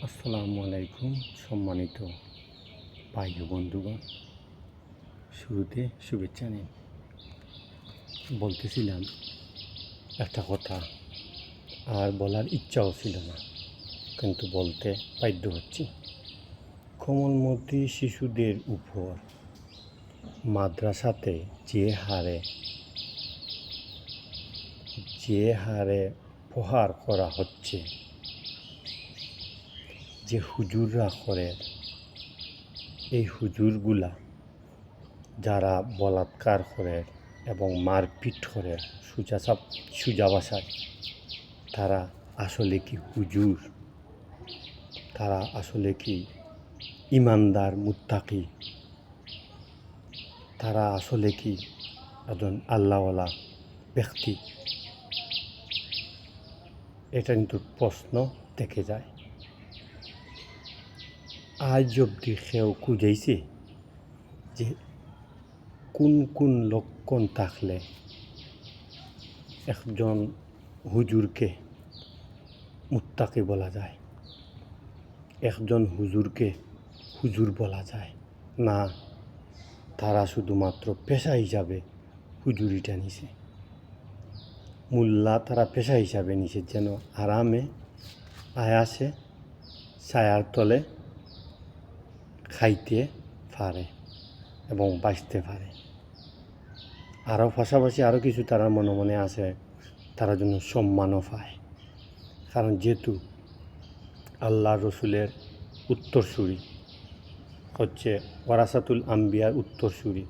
আসসালামু আলাইকুম সম্মানিত ভাই ও বন্ধুগণ, শুরুতে শুভেচ্ছা নিন। বলতেছিলাম একটা কথা, আর বলার ইচ্ছাও ছিল না, কিন্তু বলতে বাধ্য হচ্ছি। কোমলমতি শিশুদের উপর মাদ্রাসাতে যে হারে প্রহার করা হচ্ছে, যে হুজুররা করে, এই হুজুরগুলা যারা বলাৎকার করে এবং মারপিট করে সোজা ভাষায়, তারা আসলে কি হুজুর? তারা আসলে কি ইমানদার মুত্তাকি? তারা আসলে কি একজন আল্লাহওয়ালা ব্যক্তি? এটা কিন্তু প্রশ্ন থেকে যায়। আজ অবধি কেউ খুঁজেছে যে কোন কোন লক্ষণ থাকলে একজন হুজুরকে মুত্তাকি বলা যায়, একজন হুজুরকে হুজুর বলা যায় না? তারা শুধুমাত্র পেশা হিসাবে হুজুরিটা নিছে, মোল্লা তারা পেশা হিসাবে নিছে, যেন আরামে আয়াসে ছায়ার তলে খাইতে পারে এবং বাঁচতে পারে। আরও পাশাপাশি আরও কিছু তারা মনে মনে আছে, তারা জন্য সম্মানও পায়। কারণ যেহেতু আল্লাহ রসুলের উত্তরসূরি হচ্ছে, ওয়ারাসাতুল আম্বিয়ার উত্তরসূরি,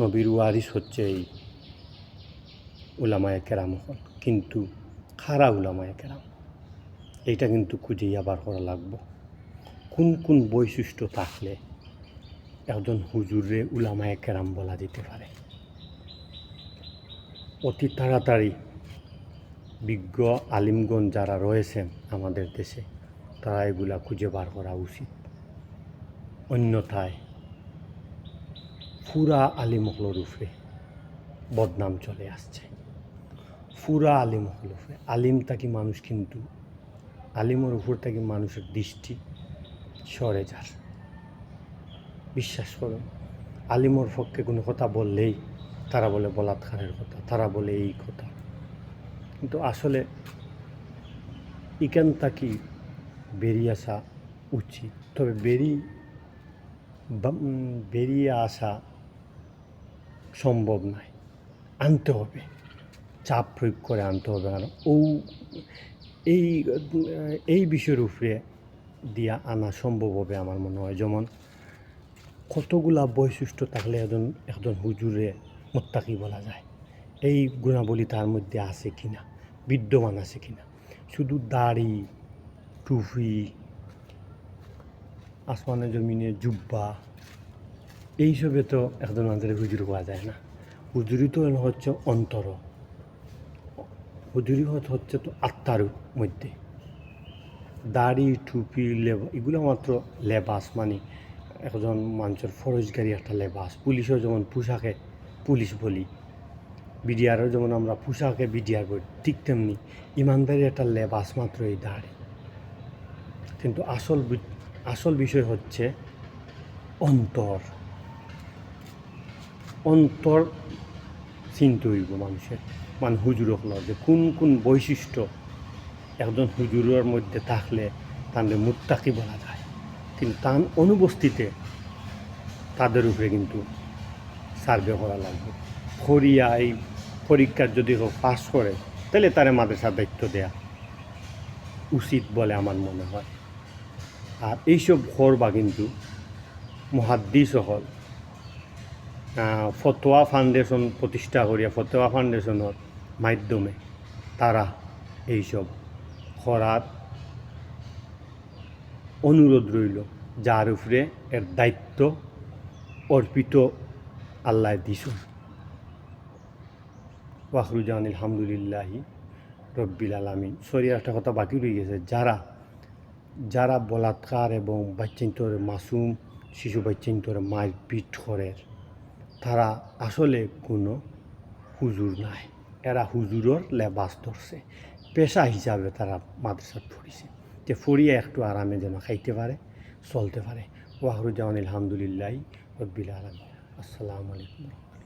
নবীর ওয়ারিস হচ্ছে এই উলামায়ে কেরাম। কিন্তু খারা উলামায়ে কেরাম, এইটা কিন্তু খুঁজেই আবার করা লাগবো। কোন কোন বৈশিষ্ট্য থাকলে একজন হুজুরে উলামায়ে কেরাম বলা যেতে পারে? অতি তাড়াতাড়ি বিজ্ঞ আলিমগণ যারা রয়েছেন আমাদের দেশে, তারা এগুলা খুঁজে বার করা উচিত। অন্যথায় পুরা আলিমহলের উপরে বদনাম চলে আসছে। পুরা আলিমহলের উপরে, আলিম থাকি মানুষ, কিন্তু আলিমের উপর থেকে মানুষের দৃষ্টি সরে যার। বিশ্বাস করুন, আলিমর পক্ষে কোনো কথা বললেই তারা বলে বলাৎকারের কথা, তারা বলে এই কথা। কিন্তু আসলে এখান থেকে বেরিয়ে আসা উচিত। তবে বেরিয়ে আসা সম্ভব নয়, আনতে হবে, চাপ প্রয়োগ করে আনতে হবে। কারণ এই বিষয়ের উপরে দিয়া আনা সম্ভব হবে আমার মনে হয়। যেমন কতগুলা বৈশিষ্ট্য থাকলে একজন হুজুরে মুত্তাকি বলা যায়, এই গুণাবলী তার মধ্যে আছে কিনা, বিদ্যমান আছে কিনা। শুধু দাড়ি, টুপি, আসমানে জমিনে জুব্বা, এইসবে তো একজন মানুষের হুজুর হওয়া যায় না। হুজুরি তো হচ্ছে অন্তর, হুজুরি হচ্ছে তো আত্মার মধ্যে। দাড়ি, টুপি, এগুলো মাত্র লেবাস, মানে একজন মানুষের ফরজগারি একটা লেবাস। পুলিশও যেমন পোশাকে পুলিশ বলি, বিডিআরও যেমন আমরা পোশাকে বিডিআর বলি, ঠিক তেমনি ইমানদারি একটা লেবাস মাত্র এই দাড়ি। কিন্তু আসল বিষয় হচ্ছে অন্তর। অন্তর চিনতে হইব মানুষের, মানে হুজুর হল যে কোন কোন বৈশিষ্ট্য একজন হুজুরের মধ্যে থাকলে তাদের মুত্তাকি বলা যায়। কিন্তু তার অনুপস্থিতিতে তাদের উপরে কিন্তু সার্ভে করা লাগবে। করিয়া এই পরীক্ষার যদি পাস করে, তাহলে তারা মাদ্রাসার দায়িত্ব দেয়া উচিত বলে আমার মনে হয়। আর এইসব করবা কিন্তু মুহাদ্দিস হল ফতোয়া ফাউন্ডেশন প্রতিষ্ঠা করিয়া, ফতোয়া ফাউন্ডেশনের মাধ্যমে তারা এইসব করার অনুরোধ রইল, যার উপরে এর দায়িত্ব অর্পিত আল্লাহ দিছুন। ওয়াখরুজান আলহামদুলিল্লাহি রব্বিল আলামিন। সরি, একটা কথা বাকি রয়ে গেছে, যারা বলাৎকার এবং বাচ্চান্তর মাসুম শিশু বাচ্চান্তর মারপিট করে, তারা আসলে কোনো হুজুর নাই। এরা হুজুরের লেবাস ধরছে, পেশা হিসাবে তারা মাদ্রাসাত পড়িছে। তে ফরিয়া একটু আরামে যেন খাইতে পারে, চলতে পারে। ওয়াহরুজ্জামান আলহামদুলিল্লাহ রব্বিল আলামিন। আসসালামু আলাইকুম।